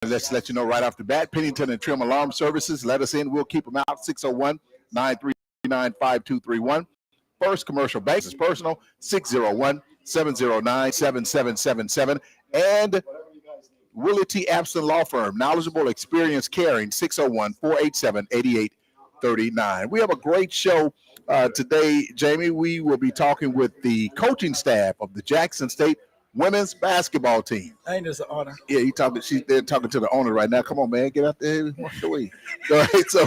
Let's let you know right off the bat. Pennington and Trim Alarm Services. Let us in. We'll keep them out. 601-939-5231. First Commercial Bank is personal. 601-709-7777. And Willie T. Abston Law Firm. Knowledgeable, experienced, caring. 601-487-8839. We have a great show today, Jamie. We will be talking with the coaching staff of the Jackson State women's basketball team. Ain't this an honor? Yeah, they're talking to the owner right now. Come on, man, get out there and walk away. All right, so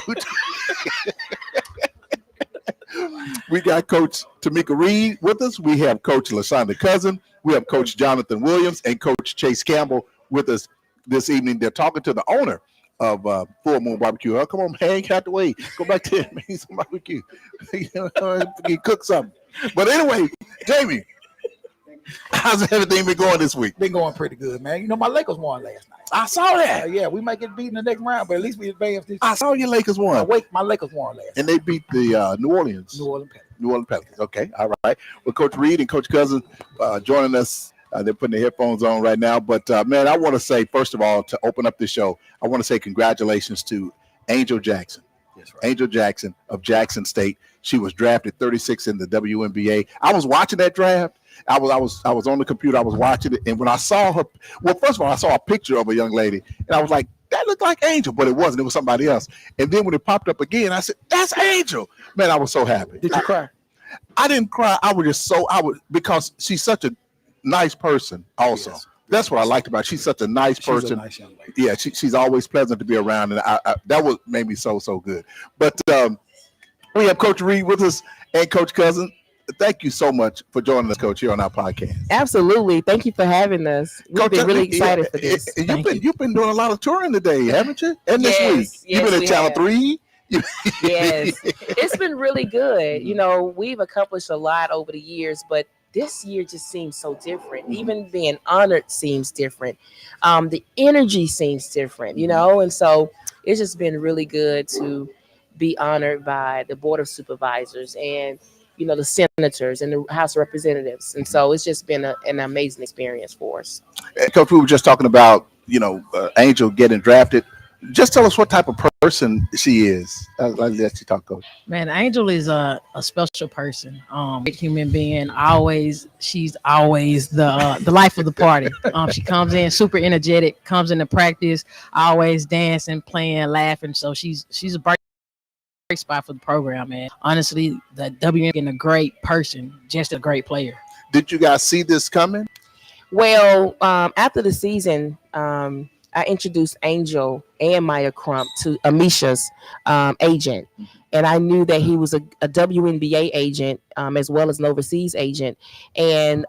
we got Coach Tamika Reed with us. We have Coach LaShonda Cousin. We have Coach Jonathan Williams and Coach Chase Campbell with us this evening. They're talking to the owner of Full Moon Barbecue. Oh, come on, man, get out the way. Go back to it, man. Some barbecue. You cook something. But anyway, Jamie, how's everything been going this week? Been going pretty good, man. You know, my Lakers won last night. I saw that. Yeah, we might get beat in the next round, but at least we advanced this. I saw your Lakers won. My Lakers won last and they beat the New Orleans Pelicans. Okay, all right. Well, Coach Reed and Coach Cousin joining us. They're putting their headphones on right now. But, man, I want to say, first of all, to open up the show, I want to say congratulations to Angel Jackson. That's right. Angel Jackson of Jackson State. She was drafted 36 in the WNBA. I was watching that draft. I was on the computer. I was watching it, and when I saw her, well, first of all, I saw a picture of a young lady, and I was like, that looked like Angel, but it wasn't. It was somebody else. And then when it popped up again, I said, that's Angel. Man, I was so happy. Did you cry? I didn't cry. Because she's such a nice person. Also, yes. That's what I liked about her. She's such a nice person. A nice young lady. Yeah, she's always pleasant to be around, and that made me so good. But we have Coach Reed with us and Coach Cousin. Thank you so much for joining us, Coach, here on our podcast. Absolutely. Thank you for having us. We've been really excited for this. You've been doing a lot of touring today, haven't you? And this week. You've been at Channel 3. Yes. It's been really good. You know, we've accomplished a lot over the years, but this year just seems so different. Even being honored seems different. The energy seems different, you know? And so it's just been really good to be honored by the Board of Supervisors and you know, the senators and the House of Representatives. And so it's just been an amazing experience for us. Coach, we were just talking about, you know, Angel getting drafted. Just tell us what type of person she is. I'll let you talk, Coach. Man, Angel is a special person, great human being. She's always the life of the party. She comes in super energetic, comes into practice, always dancing, playing, laughing. So she's a bright spot for the program, man. Honestly, the WM a great person, just a great player. Did you guys see this coming? Well, after the season, I introduced Angel and Maya Crump to Amisha's agent, and I knew that he was a WNBA agent as well as an overseas agent, and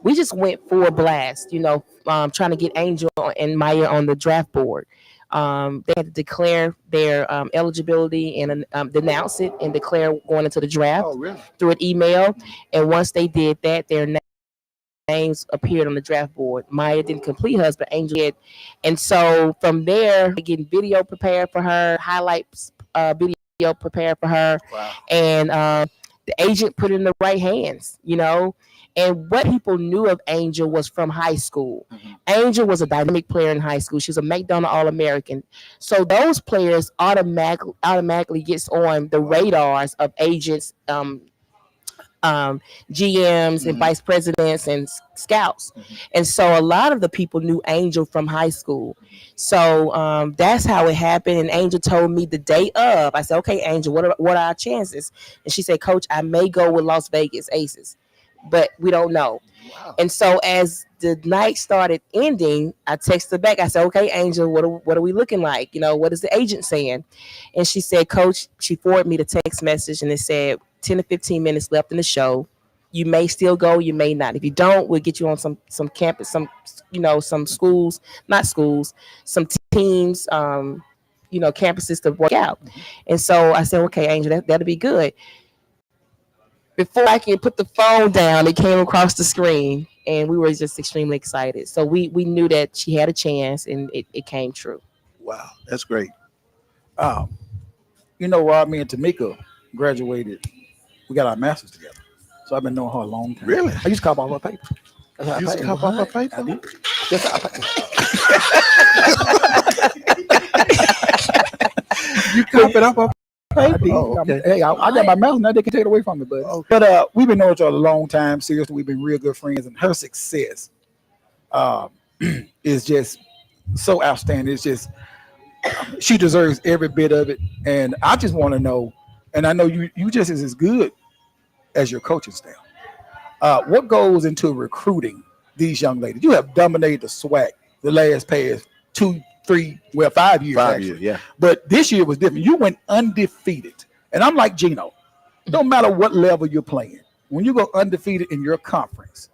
we just went for a blast, you know, trying to get Angel and Maya on the draft board. They had to declare their eligibility and denounce it and declare going into the draft through an email. And once they did that, their names appeared on the draft board. Maya didn't complete hers, but Angel did. And so from there, getting video prepared for her, highlights video prepared for her. Wow. And the agent put it in the right hands, you know. And what people knew of Angel was from high school. Mm-hmm. Angel was a dynamic player in high school. She was a McDonald All-American. So those players automatically gets on the radars of agents, GMs and vice presidents and scouts. Mm-hmm. And so a lot of the people knew Angel from high school. So that's how it happened. And Angel told me the day of, I said, okay, Angel, what are our chances? And she said, Coach, I may go with Las Vegas Aces, but we don't know. Wow. And so as the night started ending, I texted back. I said, okay, Angel, what are we looking like? You know, what is the agent saying? And she said, Coach, she forwarded me the text message and it said 10 to 15 minutes left in the show. You may still go, you may not. If you don't, we'll get you on some campus, some schools, not schools, some teams, campuses to work out. And so I said, okay, Angel, that'll be good. Before I can put the phone down, it came across the screen, and we were just extremely excited. So we knew that she had a chance, and it came true. Wow, that's great. Me and Tamika graduated. We got our masters together. So I've been knowing her a long time. Really? I used to cop off her paper. You used to cop off her paper? I did. That's how I paper. You cop it up on I paper. did. Oh, okay. Hey, I got my mouth now. They can take it away from me, but Okay. but we've been knowing each other a long time. Seriously, we've been real good friends, and her success is just so outstanding. It's just she deserves every bit of it, and I just want to know. And I know you just as good as your coaching staff. What goes into recruiting these young ladies? You have dominated the SWAC the last past 2, 3, 5 years. 5 actually. years, yeah. But this year was different. You went undefeated. And I'm like Gino. No matter what level you're playing, when you go undefeated in your conference,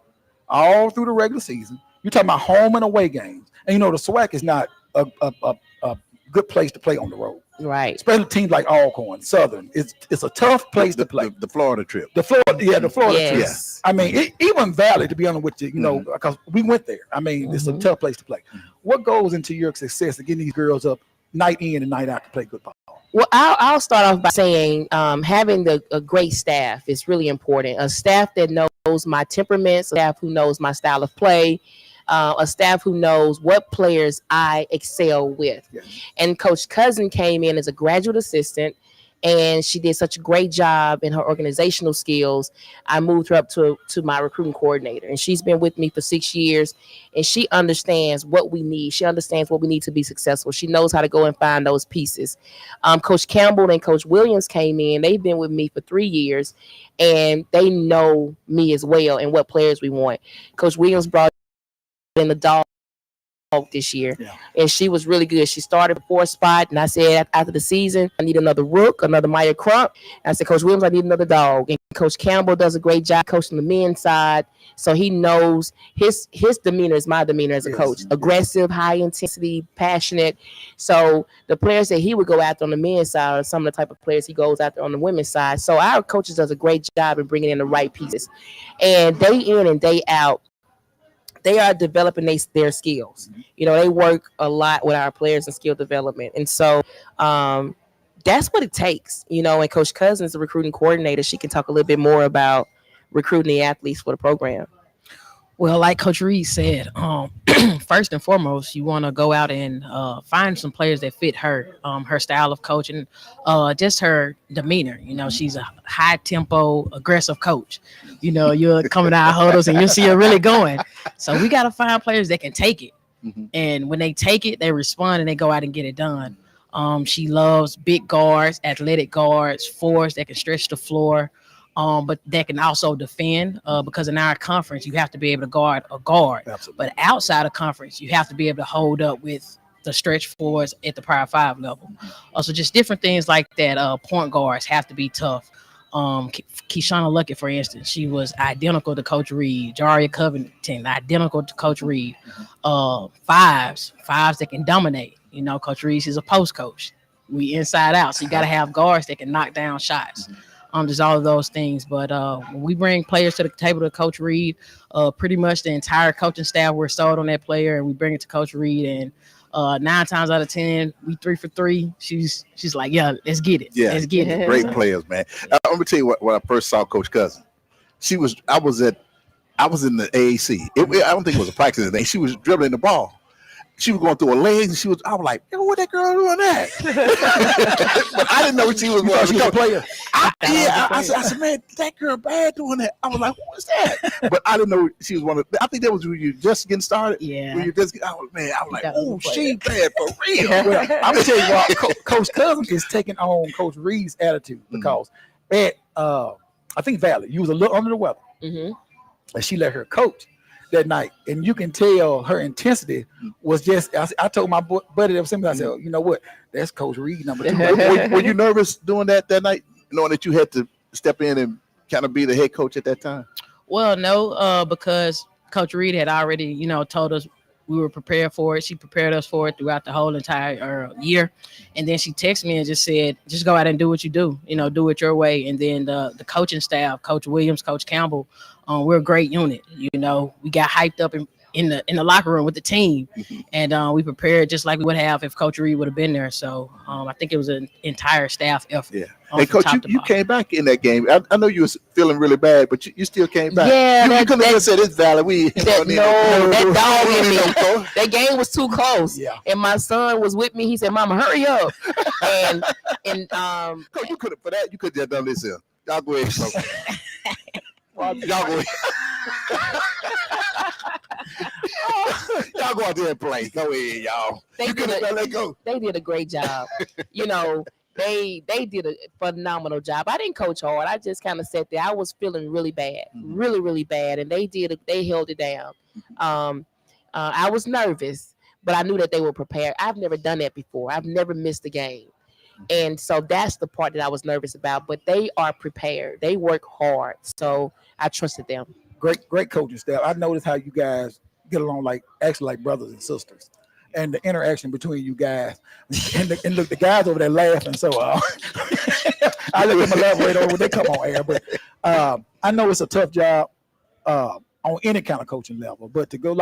all through the regular season, you're talking about home and away games. And you know, the SWAC is not a good place to play on the road. Right. Especially teams like Alcorn, Southern. It's a tough place to play. The Florida trip. The Florida trip. Yes. I mean, even Valley, to be honest with you, you know, because we went there. I mean, it's a tough place to play. What goes into your success of getting these girls up night in and night out to play good ball? Well, I'll start off by saying having a great staff is really important. A staff that knows my temperaments, a staff who knows my style of play, a staff who knows what players I excel with. Yes. And Coach Cousin came in as a graduate assistant, and she did such a great job in her organizational skills. I moved her up to my recruiting coordinator, and she's been with me for 6 years, and she understands what we need. She understands what we need to be successful. She knows how to go and find those pieces. Coach Campbell and Coach Williams came in. They've been with me for 3 years, and they know me as well and what players we want. Coach Williams brought in the dog this year, and she was really good. She started 4th spot, and I said after the season, I need another rook, another Maya Crump. And I said, Coach Williams, I need another dog. And Coach Campbell does a great job coaching the men's side, so he knows his demeanor is my demeanor as a coach. Aggressive, high intensity, passionate. So the players that he would go after on the men's side are some of the type of players he goes after on the women's side. So our coaches does a great job in bringing in the right pieces, and day in and day out, they are developing their skills. You know, they work a lot with our players in skill development. And so that's what it takes, you know, and Coach Cousins, the recruiting coordinator, she can talk a little bit more about recruiting the athletes for the program. Well, like Coach Reed said, first and foremost, you want to go out and find some players that fit her style of coaching, just her demeanor. You know, she's a high tempo, aggressive coach. You know, you're coming out of huddles and you see her really going. So we got to find players that can take it. And when they take it, they respond and they go out and get it done. She loves big guards, athletic guards, forwards that can stretch the floor. But that can also defend because in our conference, you have to be able to guard a guard. Absolutely. But outside of conference, you have to be able to hold up with the stretch forwards at the Power 5 level. So just different things like that. Point guards have to be tough. Keishana Luckett, for instance, she was identical to Coach Reed. Jaria Covington, identical to Coach Reed. Fives that can dominate. You know, Coach Reed is a post coach. We inside out, so you got to have guards that can knock down shots. There's all of those things, but when we bring players to the table to Coach Reed, pretty much the entire coaching staff, we're sold on that player, and we bring it to Coach Reed, and 9 times out of 10, we 3 for 3. She's like, yeah, let's get it. Yeah, Let's get it. great players, man. I'm gonna tell you what. When I first saw Coach Cousin, I was in the AAC. I don't think it was a practice thing. She was dribbling the ball. She was going through her legs, and I was like, yo, what that girl doing that? But I didn't know she was going to become a player. I said, man, that girl bad doing that. I was like, who is that? But I didn't know she was one of. I think that was when you just getting started. Yeah. When you just, I was like, oh, she bad for real. Well, I'm gonna tell you what, Coach Cousin is taking on Coach Reed's attitude because at I think Valley, you was a little under the weather, and she let her coach that night, and you can tell her intensity was just. I told my buddy that was him. I said, you know what? That's Coach Reed number 2. Were you nervous doing that night, knowing that you had to step in and kind of be the head coach at that time? Well, no, because Coach Reed had already, you know, told us we were prepared for it. She prepared us for it throughout the whole entire year. And then she texted me and just said, just go out and do what you do, you know, do it your way. And then the coaching staff, Coach Williams, Coach Campbell, we're a great unit. You know, we got hyped up in the locker room with the team, and we prepared just like we would have if Coach Reed would have been there. So I think it was an entire staff effort. Yeah. Hey, Coach, you came back in that game. I know you was feeling really bad, but you still came back. Yeah, you couldn't have said it's valid. That dog in me. That game was too close. Yeah. And my son was with me. He said, "Mama, hurry up!" and Coach, you could have for that. You could have done this here. Y'all go ahead, Coach. Y'all go ahead. Y'all go out there and play. Go ahead, y'all. They did a great job. They did a phenomenal job. I didn't coach hard. I just kind of sat there. I was feeling really bad, really, really bad, and they held it down. I was nervous, but I knew that they were prepared. I've never done that before. I've never missed a game. And so that's the part that I was nervous about, but they are prepared. They work hard. So I trusted them. Great coaching staff. I noticed how you guys get along like brothers and sisters, and the interaction between you guys. And look, the guys over there laughing. So I let them elaborate over when they come on air. But I know it's a tough job on any kind of coaching level. But to go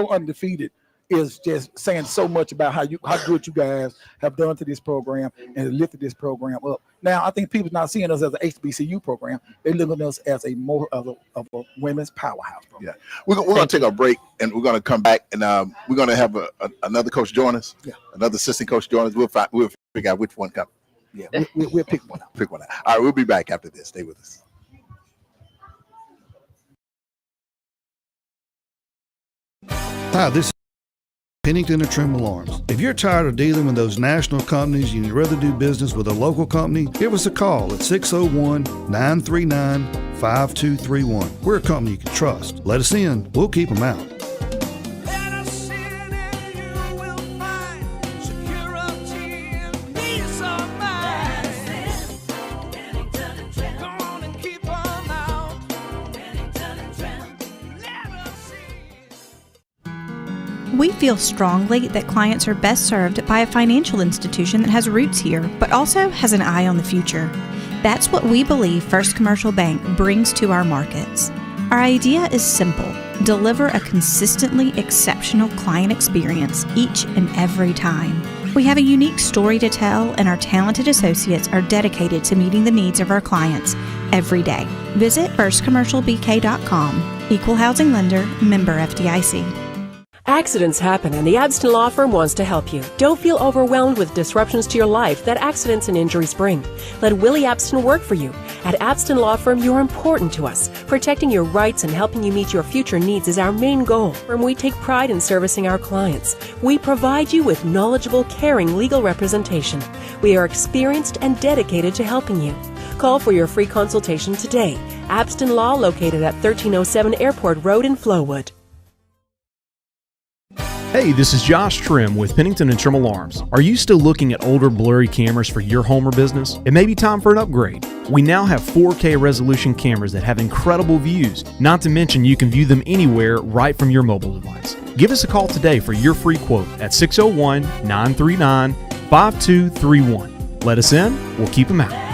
undefeated is just saying so much about how good you guys have done to this program and lifted this program up. Now, I think people's not seeing us as an HBCU program. They're looking at us as a more of a women's powerhouse program. Yeah. We're going to take a break, and we're going to come back, and we're going to have another coach join us. Yeah. Another assistant coach join us. We'll figure out which one comes. Yeah, we'll pick one out. All right, we'll be back after this. Stay with us. Hi, this is Pennington and Trim Alarms. If you're tired of dealing with those national companies and you'd rather do business with a local company, give us a call at 601-939-5231. We're a company you can trust. Let us in. We'll keep them out. We feel strongly that clients are best served by a financial institution that has roots here, but also has an eye on the future. That's what we believe First Commercial Bank brings to our markets. Our idea is simple: deliver a consistently exceptional client experience each and every time. We have a unique story to tell, and our talented associates are dedicated to meeting the needs of our clients every day. Visit firstcommercialbk.com. Equal housing lender, member FDIC. Accidents happen, and the Abston Law Firm wants to help you. Don't feel overwhelmed with disruptions to your life that accidents and injuries bring. Let Willie Abston work for you. At Abston Law Firm, you're important to us. Protecting your rights and helping you meet your future needs is our main goal. We take pride in servicing our clients. We provide you with knowledgeable, caring legal representation. We are experienced and dedicated to helping you. Call for your free consultation today. Abston Law, located at 1307 Airport Road in Flowood. Hey, this is Josh Trim with Pennington and Trim Alarms. Are you still looking at older blurry cameras for your home or business? It may be time for an upgrade. We now have 4K resolution cameras that have incredible views, not to mention you can view them anywhere right from your mobile device. Give us a call today for your free quote at 601-939-5231. Let us in, we'll keep them out.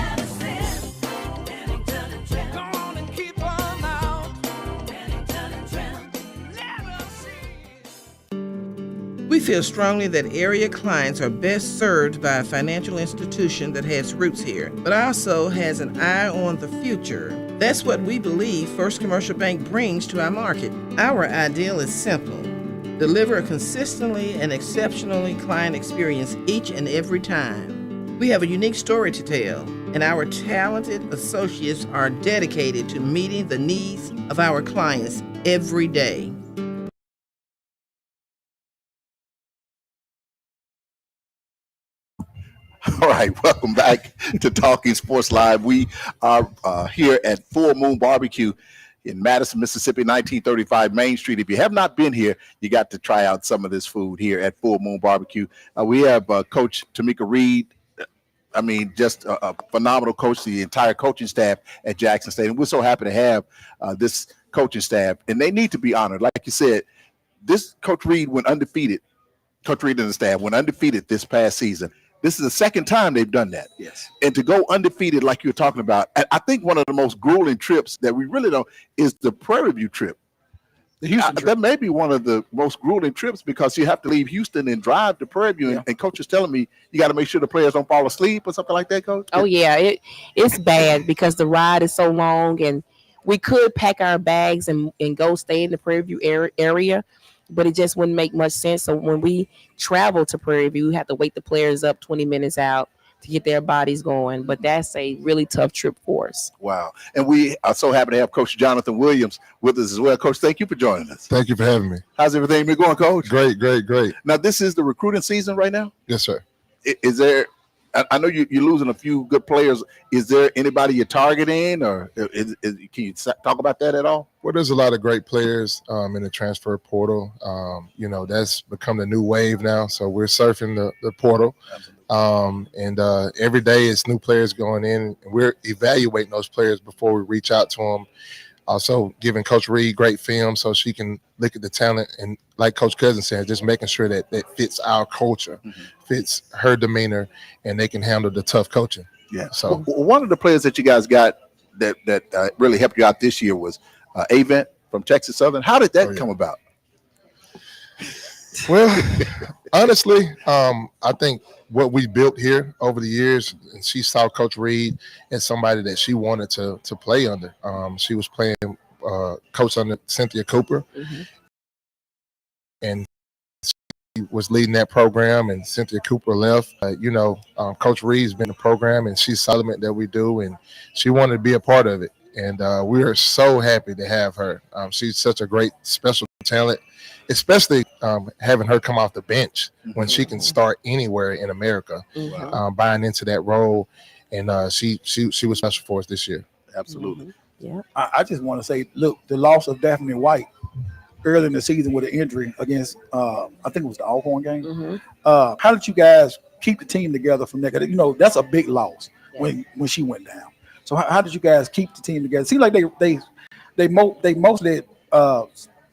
We feel strongly that area clients are best served by a financial institution that has roots here, but also has an eye on the future. That's what we believe First Commercial Bank brings to our market. Our ideal is simple: deliver a consistently and exceptionally client experience each and every time. We have a unique story to tell, and our talented associates are dedicated to meeting the needs of our clients every day. All right, welcome back to Talking Sports Live. We are here at Full Moon Barbecue in Madison, Mississippi, 1935 Main Street. If you have not been here, you got to try out some of this food here at Full Moon Barbecue. We have Coach Tamika Reed. I mean, just a phenomenal coach, the entire coaching staff at Jackson State. And we're so happy to have this coaching staff, and they need to be honored. Like you said, this Coach Reed went undefeated. Coach Reed and the staff went undefeated this past season. This is the second time they've done that. Yes. And to go undefeated like you're talking about, I think one of the most grueling trips that we really don't is the Prairie View trip. The Houston trip. That may be one of the most grueling trips because you have to leave Houston and drive to Prairie View. Yeah. And coach is telling me you got to make sure the players don't fall asleep or something like that, coach. Oh yeah, it's bad because the ride is so long, and we could pack our bags and go stay in the Prairie View area, but it just wouldn't make much sense. So when we travel to Prairie View, we have to wake the players up 20 minutes out to get their bodies going. But that's a really tough trip for us. Wow. And we are so happy to have Coach Jonathan Williams with us as well. Coach, thank you for joining us. Thank you for having me. How's everything been going, Coach? Great, great, great. Now, this is the recruiting season right now. Yes, sir. Is there, I know you're losing a few good players. Is there anybody you're targeting, or can you talk about that at all? Well, there's a lot of great players in the transfer portal. That's become the new wave now. So we're surfing the portal. And every day it's new players going in. And we're evaluating those players before we reach out to them. Also giving Coach Reed great film so she can look at the talent. And like Coach Cousins said, just making sure that fits our culture, fits her demeanor, and they can handle the tough coaching. Yeah. So one of the players that you guys got that really helped you out this year was Avent from Texas Southern. How did that come about? Well, honestly, I think what we built here over the years, and she saw Coach Reed as somebody that she wanted to play under. She was playing coach under Cynthia Cooper, and she was leading that program, and Cynthia Cooper left. Coach Reed's been in the program, and she's element that we do, and she wanted to be a part of it. And we are so happy to have her. She's such a great special talent, especially having her come off the bench when she can start anywhere in America, buying into that role. And she was special for us this year. Absolutely. Yeah. I just want to say, look, the loss of Daphne White early in the season with an injury against, I think it was the Alcorn game. How did you guys keep the team together from that? That's a big loss when she went down. So how did you guys keep the team together? It seems like they mostly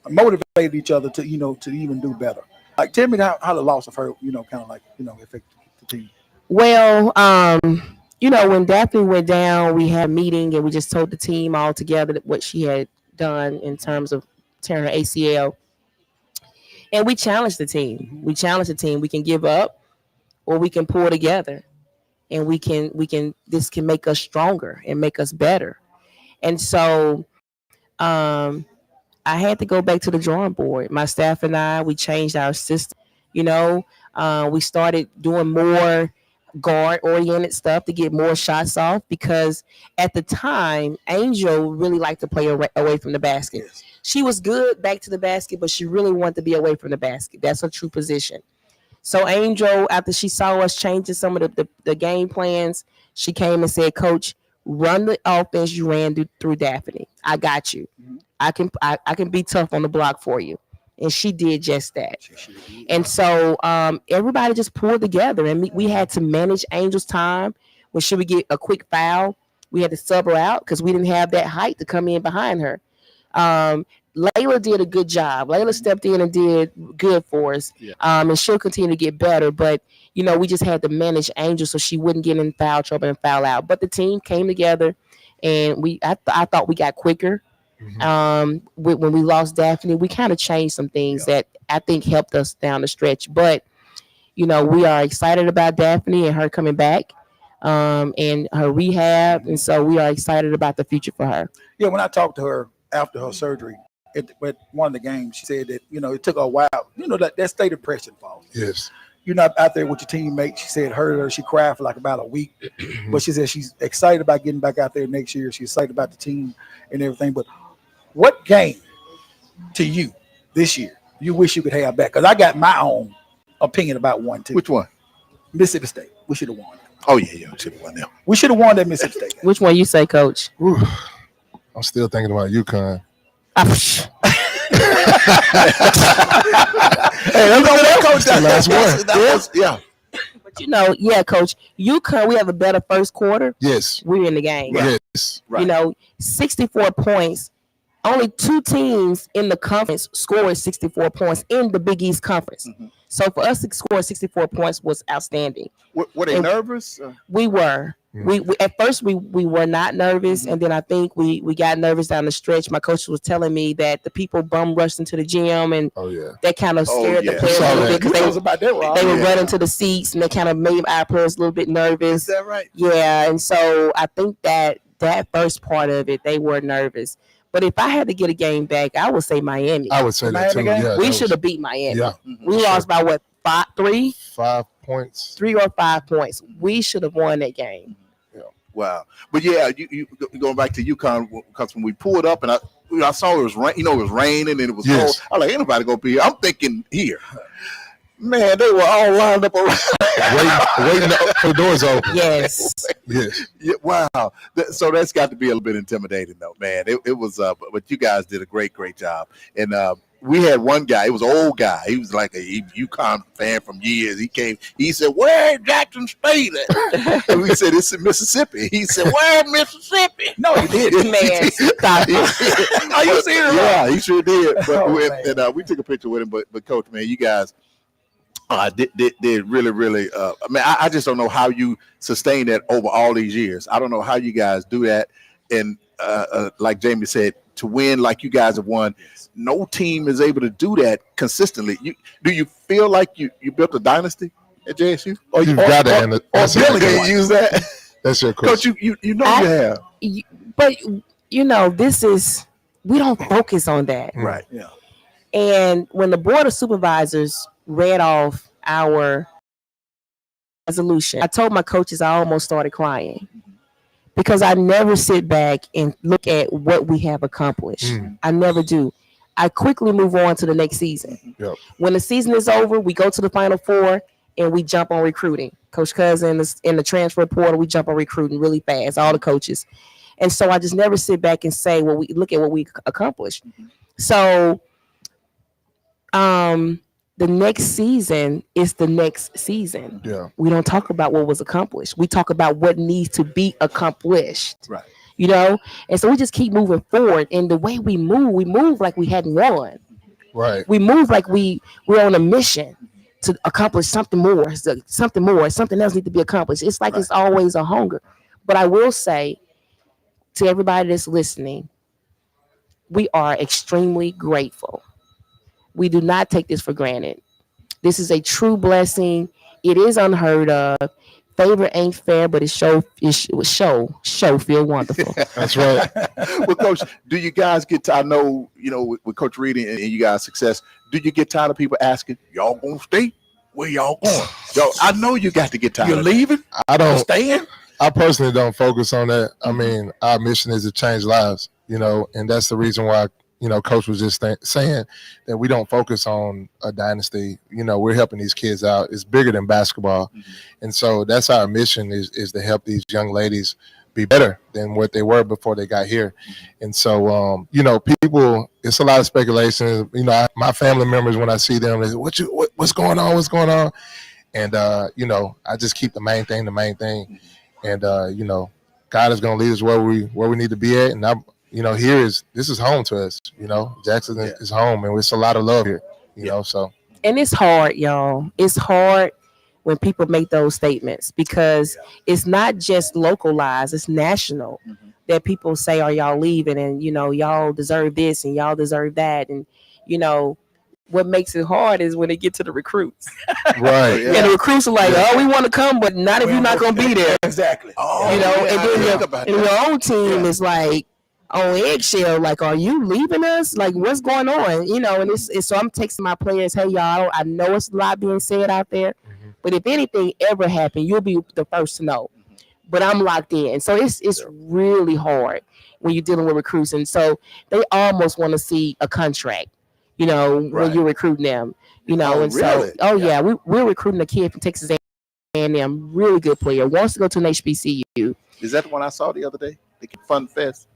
motivated each other to even do better. Like, tell me how the loss of her, affected the team. Well, when Daphne went down, we had a meeting and we just told the team all together what she had done in terms of tearing her ACL. And we challenged the team. We can give up or we can pull together. And this can make us stronger and make us better. And so I had to go back to the drawing board. My staff and I, we changed our system. We started doing more guard-oriented stuff to get more shots off because at the time, Angel really liked to play away from the basket. Yes. She was good back to the basket, but she really wanted to be away from the basket. That's her true position. So Angel, after she saw us changing some of the game plans, she came and said, "Coach, run the offense you ran through Daphne. I got you. I can be tough on the block for you." And she did just that. And so everybody just pulled together, and we had to manage Angel's time. When she would get a quick foul, we had to sub her out because we didn't have that height to come in behind her. Layla did a good job. Layla stepped in and did good for us. And she'll continue to get better. But, we just had to manage Angel so she wouldn't get in foul trouble and foul out. But the team came together, and I thought we got quicker. When we lost Daphne, we kind of changed some things that I think helped us down the stretch. But, we are excited about Daphne and her coming back and her rehab. And so we are excited about the future for her. Yeah, when I talked to her after her surgery, at one of the games, she said that, it took her a while. That state of depression falls. yes. You're not out there with your teammates. She said it hurt her. She cried for like about a week. But she said she's excited about getting back out there next year. She's excited about the team and everything. But what game to you this year you wish you could have back? Because I got my own opinion about one, too. Which one? Mississippi State. We should have won. Oh, yeah. Should have won them. We should have won that Mississippi State game. Which one you say, Coach? Whew. I'm still thinking about UConn. Hey, That's the last one. Yeah. But Coach, UConn, we have a better first quarter. Yes. We're in the game. Yes. Right. 64 points. Only two teams in the conference scored 64 points in the Big East Conference. So for us to score 64 points was outstanding. Were they nervous? We were. We at first we were not nervous, and then I think we got nervous down the stretch. My coach was telling me that the people bum rushed into the gym, and that kind of scared the players a little bit because they would run into the seats, and they kind of made our players a little bit nervous. Is that right? Yeah, and so I think that first part of it, they were nervous. But if I had to get a game back, I would say Miami. I would say that too. Yeah, we should have beat Miami. Yeah, we lost by what, 5 points, 3 or 5 points. We should have won that game. Wow. But yeah, you going back to UConn, because when we pulled up and I saw it was rain, it was raining and it was cold. I was like, ain't nobody gonna be here. I'm thinking here. Man, they were all lined up around waiting for the doors open. Yes. Yes. Yeah, wow. So that's got to be a little bit intimidating though, man. It was but you guys did a great job. And we had one guy, he was an old guy. He was like a UConn fan from years. He came, he said, "Where Jackson State at?" And we said, "It's in Mississippi." He said, "Where Mississippi?" No, he didn't. Man, stop it. Are you serious? Yeah, he sure did. But we took a picture with him. But Coach, man, you guys did really. I mean, I just don't know how you sustain that over all these years. I don't know how you guys do that. And like Jamie said, to win like you guys have won, no team is able to do that consistently. Do you feel like you built a dynasty at JSU? Or You've got to end it. Billy can use that. That's your question. Coach, you know you have. But this is, we don't focus on that. Right. Yeah. And when the board of supervisors read off our resolution, I told my coaches I almost started crying because I never sit back and look at what we have accomplished. I never do. I quickly move on to the next season. Yep. When the season is over, we go to the Final Four and we jump on recruiting. Coach Cousin is in the transfer portal. We jump on recruiting really fast, all the coaches. And so I just never sit back and say, well, we look at what we accomplished. So the next season is the next season. Yeah. We don't talk about what was accomplished. We talk about what needs to be accomplished. Right. And so we just keep moving forward. And the way we move like we hadn't won. Right. We move like we're on a mission to accomplish something more. Something else needs to be accomplished. It's like It's always a hunger. But I will say to everybody that's listening, we are extremely grateful. We do not take this for granted. This is a true blessing. It is unheard of. Favor ain't fair, but it sure feel wonderful. That's right. Well, Coach, do you guys get to, I know, with Coach Reed and you guys' success, do you get tired of people asking, y'all gonna stay? Where y'all going? Yo, I know you got to get tired. You're leaving? I don't. Staying? I personally don't focus on that. I mean, our mission is to change lives, and that's the reason why, Coach was just saying that we don't focus on a dynasty. We're helping these kids out. It's bigger than basketball. And so that's our mission is to help these young ladies be better than what they were before they got here. And so, people, it's a lot of speculation. My family members, when I see them, they say, what's going on? What's going on? And, I just keep the main thing. And, God is going to lead us where we need to be at. And this is home to us, Jackson is home, and it's a lot of love here, so. And it's hard, y'all. It's hard when people make those statements because it's not just localized, it's national that people say, are y'all leaving? And, y'all deserve this and y'all deserve that. And, what makes it hard is when they get to the recruits. Right. Yeah. And the recruits are like, oh, we want to come, but not if you're not going to be there. Exactly. Oh, and then your own team is like, on eggshell, like, are you leaving us? Like, what's going on? And it's so I'm texting my players, hey, y'all, I know it's a lot being said out there, but if anything ever happened, you'll be the first to know. But I'm locked in. So it's really hard when you're dealing with recruits. And so they almost want to see a contract, when you're recruiting them, and really? so, yeah, we're recruiting a kid from Texas A&M, really good player, wants to go to an HBCU. Is that the one I saw the other day? The Fun Fest?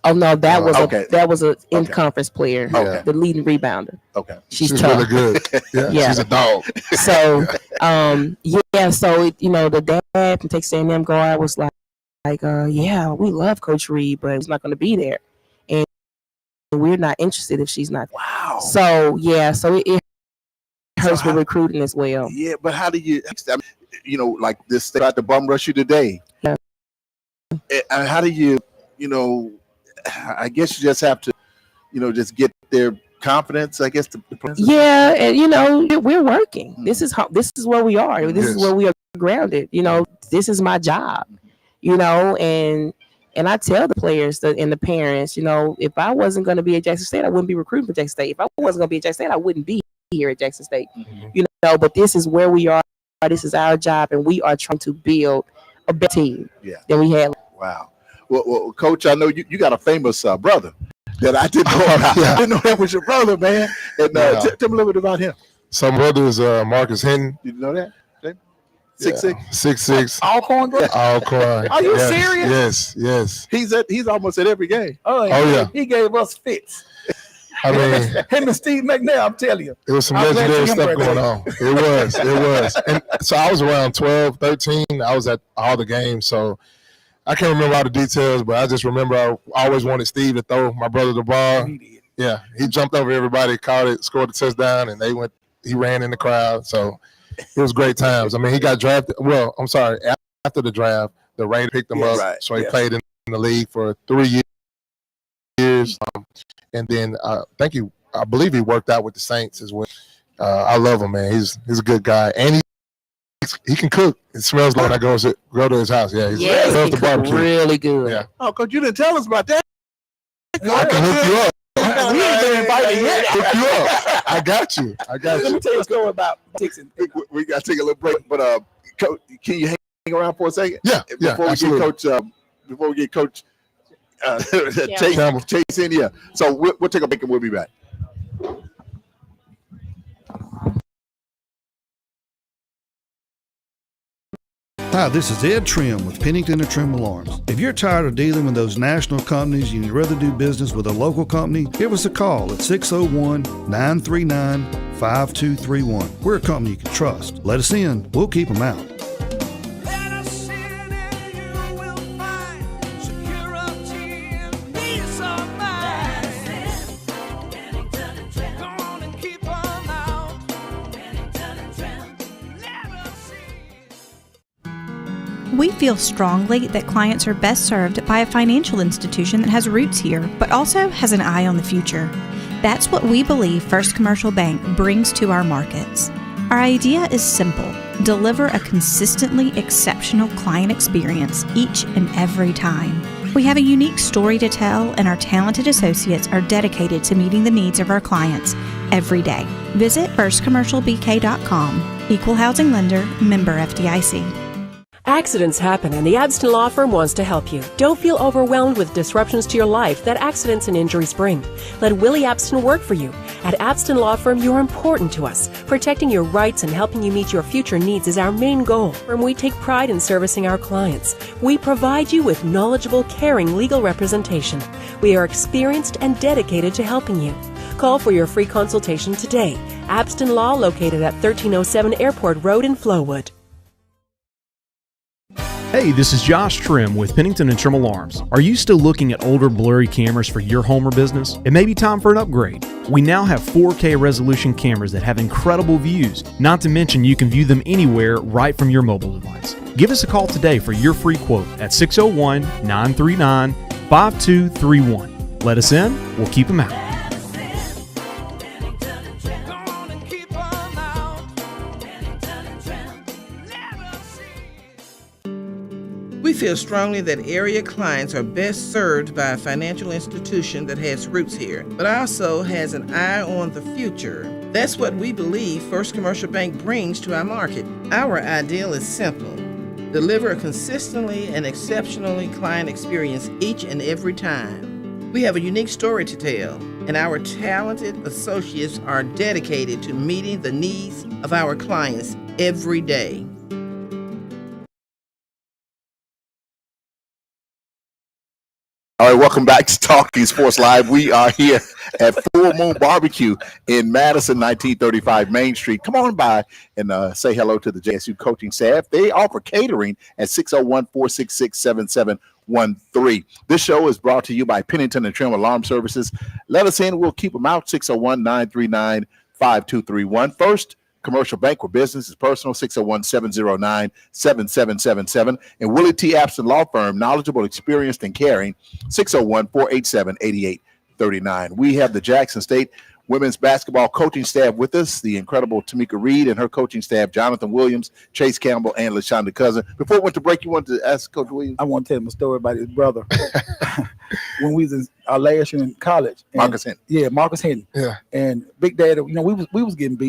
Oh no, that was a in-conference player, Okay. the leading rebounder. Okay, she's really tough. good. Yeah, she's a dog. So, so the dad from Texas A&M guard was like, yeah, we love Coach Reed, but he's not going to be there, and we're not interested if she's not. Wow. So it hurts with recruiting as well. Yeah, but how do you, like this thing about the bum rush you today? Yeah. And how do you, I guess you just have to, just get their confidence, I guess. Yeah, and we're working. This is where we are. This is where we are grounded. This is my job. And I tell the players and the parents, if I wasn't going to be at Jackson State, I wouldn't be recruiting for Jackson State. If I wasn't going to be at Jackson State, I wouldn't be here at Jackson State. But this is where we are. This is our job, and we are trying to build a better team than we had. Wow. Well, Coach, I know you got a famous brother that I didn't know about. I didn't know that was your brother, man. And tell me a little bit about him. So my brother is Marcus Hinton. Did you know that? 6'6", 6'6". Alcorn. Alcorn. Are you serious? Yes. He's almost at every game. Oh yeah. He gave us fits. I mean, him and Steve McNair, I'm telling you. It was some legendary stuff going on. It was. And so I was around 12, 13. I was at all the games. So I can't remember all the details, but I just remember I always wanted Steve to throw my brother the ball. He did. Yeah. He jumped over everybody, caught it, scored the touchdown, and he ran in the crowd. So it was great times. I mean, he got drafted. Well, I'm sorry. After the draft, the Raiders picked him up. Right. So he played in the league for 3 years. And then I believe he worked out with the Saints as well. I love him, man. He's a good guy, and he can cook. It smells good when I go to his house. Yeah, he loves the barbecue. Really good. Yeah. Oh, Coach, you didn't tell us about that. I can hook you up. We ain't been invited yet. Hook you up. I got you. Let me tell you a story about Dixon. We got to take a little break, but Coach, can you hang around for a second? Yeah. Before we get Coach Chase in here. So we'll take a break and we'll be back. Hi, this is Ed Trim with Pennington and Trim Alarms. If you're tired of dealing with those national companies and you'd rather do business with a local company, give us a call at 601-939-5231. We're a company you can trust. Let us in. We'll keep them out. We feel strongly that clients are best served by a financial institution that has roots here, but also has an eye on the future. That's what we believe First Commercial Bank brings to our markets. Our idea is simple: deliver a consistently exceptional client experience each and every time. We have a unique story to tell, and our talented associates are dedicated to meeting the needs of our clients every day. Visit firstcommercialbk.com. Equal housing lender, member FDIC. Accidents happen, and the Abston Law Firm wants to help you. Don't feel overwhelmed with disruptions to your life that accidents and injuries bring. Let Willie Abston work for you. At Abston Law Firm, you're important to us. Protecting your rights and helping you meet your future needs is our main goal, and we take pride in servicing our clients. We provide you with knowledgeable, caring legal representation. We are experienced and dedicated to helping you. Call for your free consultation today. Abston Law, located at 1307 Airport Road in Flowood. Hey, this is Josh Trim with Pennington and Trim Alarms. Are you still looking at older blurry cameras for your home or business? It may be time for an upgrade. We now have 4K resolution cameras that have incredible views, not to mention you can view them anywhere right from your mobile device. Give us a call today for your free quote at 601-939-5231. Let us in, we'll keep them out. We feel strongly that area clients are best served by a financial institution that has roots here, but also has an eye on the future. That's what we believe First Commercial Bank brings to our market. Our ideal is simple: deliver a consistently and exceptionally client experience each and every time. We have a unique story to tell, and our talented associates are dedicated to meeting the needs of our clients every day. All right, welcome back to Talking Sports Live. We are here at Full Moon Barbecue in Madison, 1935 Main Street. Come on by and say hello to the JSU coaching staff. They offer catering at 601-466-7713. This show is brought to you by Pennington and Trim Alarm Services. Let us in. We'll keep them out. 601-939-5231. First Commercial Bank, where business is personal, 601-709-7777. And Willie T. Abston Law Firm, knowledgeable, experienced, and caring, 601-487-8839. We have the Jackson State women's basketball coaching staff with us, the incredible Tamika Reed and her coaching staff, Jonathan Williams, Chase Campbell, and LaShonda Cousin. Before we went to break, you wanted to ask Coach Williams? I want to tell him a story about his brother. When we was in our last year in college. Marcus Hinton. Yeah, Marcus Hinton. Yeah. And Big Daddy, we was getting beat.